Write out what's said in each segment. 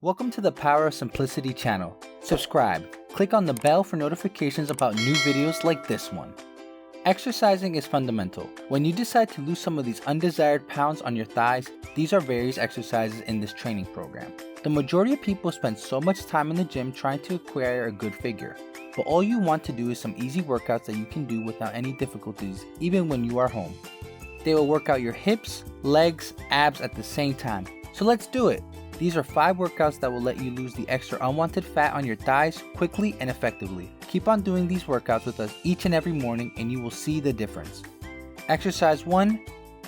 Welcome to the Power of Simplicity channel. Subscribe. Click on the bell for notifications about new videos like this one. Exercising is fundamental. When you decide to lose some of these undesired pounds on your thighs, these are various exercises in this training program. The majority of people spend so much time in the gym trying to acquire a good figure, but all you want to do is some easy workouts that you can do without any difficulties, even when you are home. They will work out your hips, legs, abs at the same time. So let's do it. These are 5 workouts that will let you lose the extra unwanted fat on your thighs quickly and effectively. Keep on doing these workouts with us each and every morning and you will see the difference. Exercise 1.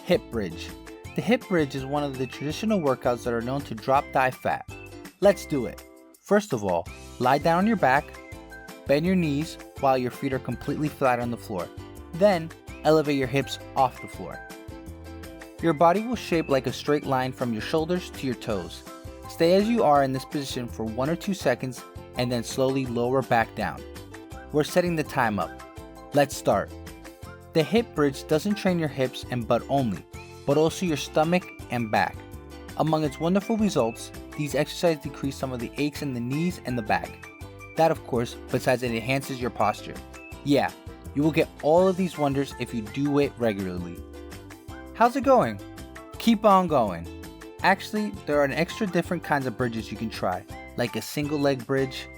Hip bridge. The hip bridge is one of the traditional workouts that are known to drop thigh fat. Let's do it. First of all, lie down on your back, bend your knees while your feet are completely flat on the floor. Then, elevate your hips off the floor. Your body will shape like a straight line from your shoulders to your toes. Stay as you are in this position for 1 or 2 seconds and then slowly lower back down. We're setting the time up. Let's start. The hip bridge doesn't train your hips and butt only, but also your stomach and back. Among its wonderful results, these exercises decrease some of the aches in the knees and the back. That of course, besides it enhances your posture. Yeah, you will get all of these wonders if you do it regularly. How's it going? Keep on going. Actually, there are an extra different kinds of bridges you can try, like a single leg bridge,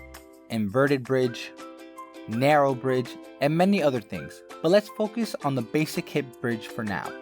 inverted bridge, narrow bridge, and many other things. But let's focus on the basic hip bridge for now.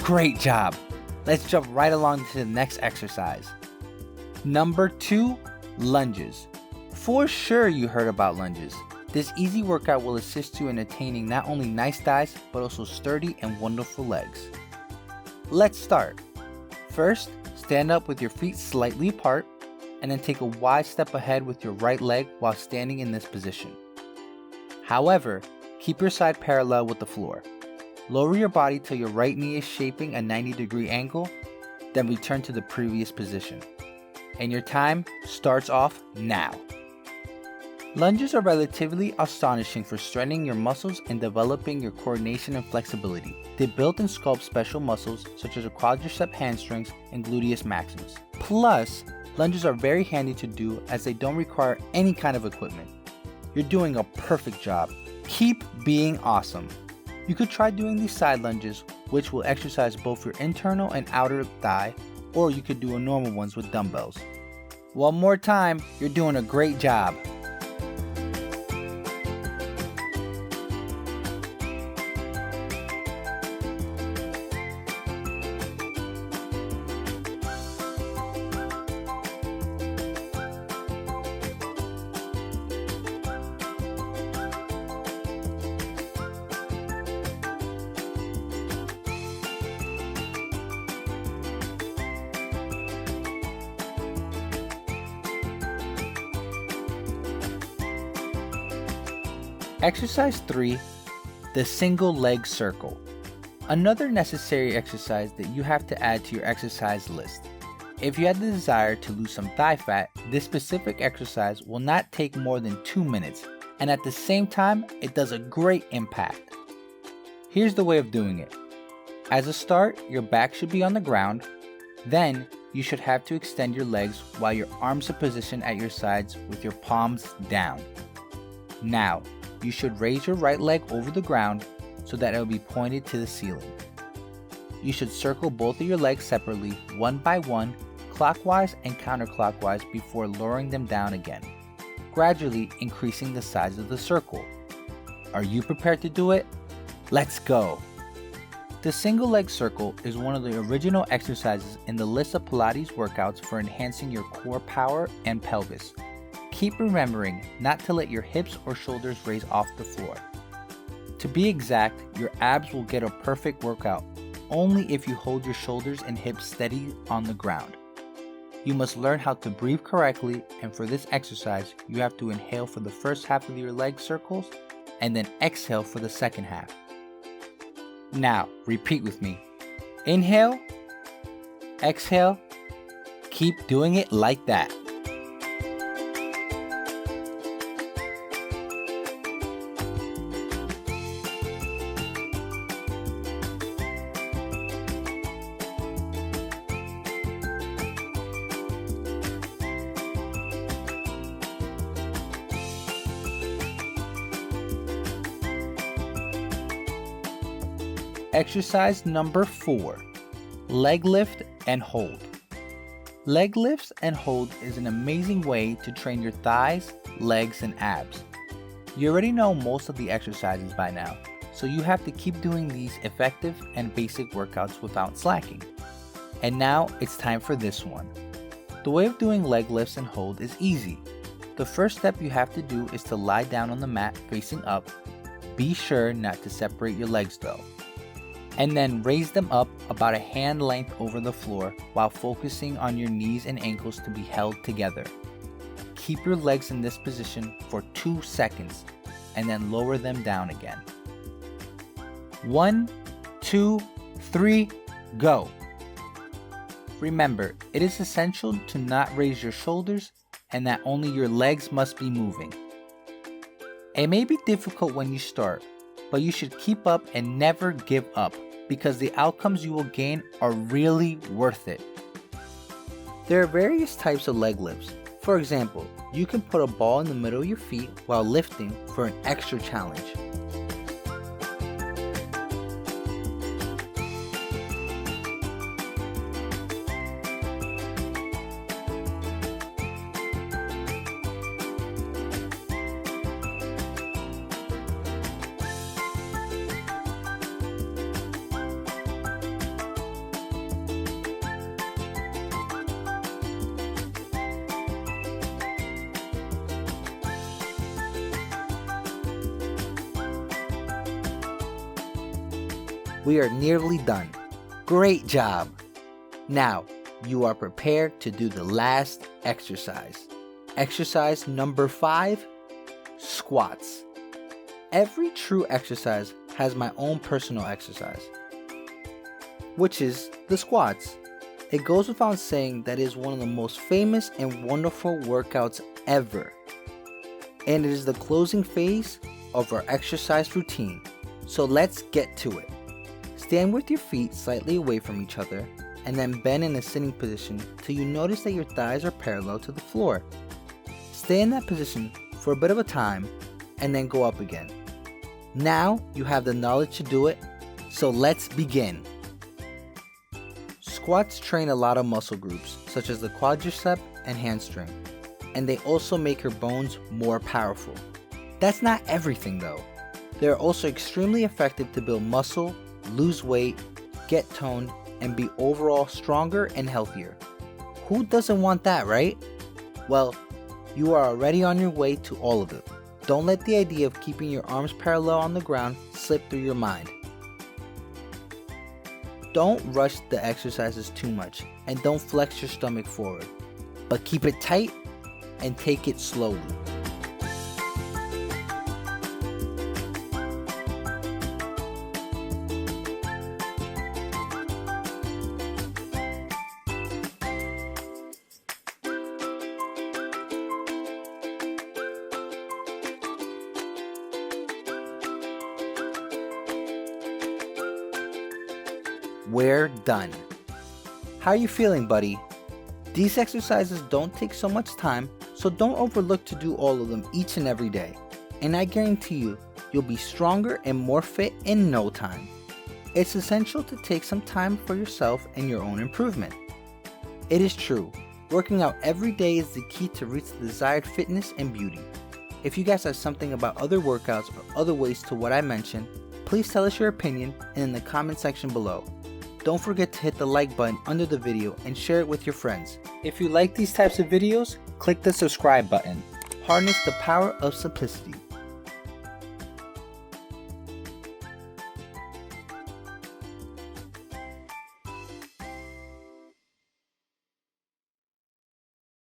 Great job! Let's jump right along to the next exercise. Number 2, lunges. For sure you heard about lunges. This easy workout will assist you in attaining not only nice thighs, but also sturdy and wonderful legs. Let's start. First, stand up with your feet slightly apart, and then take a wide step ahead with your right leg while standing in this position. However, keep your side parallel with the floor. Lower your body till your right knee is shaping a 90-degree angle, then return to the previous position. And your time starts off now. Lunges are relatively astonishing for strengthening your muscles and developing your coordination and flexibility. They build and sculpt special muscles such as the quadricep hamstrings and gluteus maximus. Plus, lunges are very handy to do as they don't require any kind of equipment. You're doing a perfect job. Keep being awesome. You could try doing these side lunges, which will exercise both your internal and outer thigh, or you could do a normal ones with dumbbells. One more time, you're doing a great job. Exercise 3, the single leg circle. Another necessary exercise that you have to add to your exercise list. If you have the desire to lose some thigh fat, this specific exercise will not take more than 2 minutes, and at the same time, it does a great impact. Here's the way of doing it. As a start, your back should be on the ground. Then, you should have to extend your legs while your arms are positioned at your sides with your palms down. Now, you should raise your right leg over the ground so that it will be pointed to the ceiling. You should circle both of your legs separately, one by one, clockwise and counterclockwise before lowering them down again, gradually increasing the size of the circle. Are you prepared to do it? Let's go! The single leg circle is one of the original exercises in the list of Pilates workouts for enhancing your core power and pelvis. Keep remembering not to let your hips or shoulders raise off the floor. To be exact, your abs will get a perfect workout only if you hold your shoulders and hips steady on the ground. You must learn how to breathe correctly, and for this exercise, you have to inhale for the first half of your leg circles and then exhale for the second half. Now, repeat with me. Inhale, exhale, keep doing it like that. Exercise number 4, leg lift and hold. Leg lifts and hold is an amazing way to train your thighs, legs, and abs. You already know most of the exercises by now, so you have to keep doing these effective and basic workouts without slacking. And now it's time for this one. The way of doing leg lifts and hold is easy. The first step you have to do is to lie down on the mat facing up. Be sure not to separate your legs though. And then raise them up about a hand length over the floor while focusing on your knees and ankles to be held together. Keep your legs in this position for 2 seconds and then lower them down again. 1, 2, 3, go. Remember, it is essential to not raise your shoulders and that only your legs must be moving. It may be difficult when you start, but you should keep up and never give up because the outcomes you will gain are really worth it. There are various types of leg lifts. For example, you can put a ball in the middle of your feet while lifting for an extra challenge. We are nearly done. Great job! Now, you are prepared to do the last exercise. Exercise number 5, squats. Every true exercise has my own personal exercise, which is the squats. It goes without saying that it is one of the most famous and wonderful workouts ever. And it is the closing phase of our exercise routine. So let's get to it. Stand with your feet slightly away from each other and then bend in a sitting position till you notice that your thighs are parallel to the floor. Stay in that position for a bit of a time and then go up again. Now you have the knowledge to do it, so let's begin. Squats train a lot of muscle groups such as the quadricep and hamstring, and they also make your bones more powerful. That's not everything though. They are also extremely effective to build muscle, lose weight, get toned, and be overall stronger and healthier. Who doesn't want that, right? Well, you are already on your way to all of it. Don't let the idea of keeping your arms parallel on the ground slip through your mind. Don't rush the exercises too much, and don't flex your stomach forward, but keep it tight and take it slowly. We're done. How are you feeling, buddy? These exercises don't take so much time, so don't overlook to do all of them each and every day. And I guarantee you, you'll be stronger and more fit in no time. It's essential to take some time for yourself and your own improvement. It is true, working out every day is the key to reach the desired fitness and beauty. If you guys have something about other workouts or other ways to what I mentioned, please tell us your opinion and in the comment section below. Don't forget to hit the like button under the video and share it with your friends. If you like these types of videos, click the subscribe button. Harness the power of simplicity.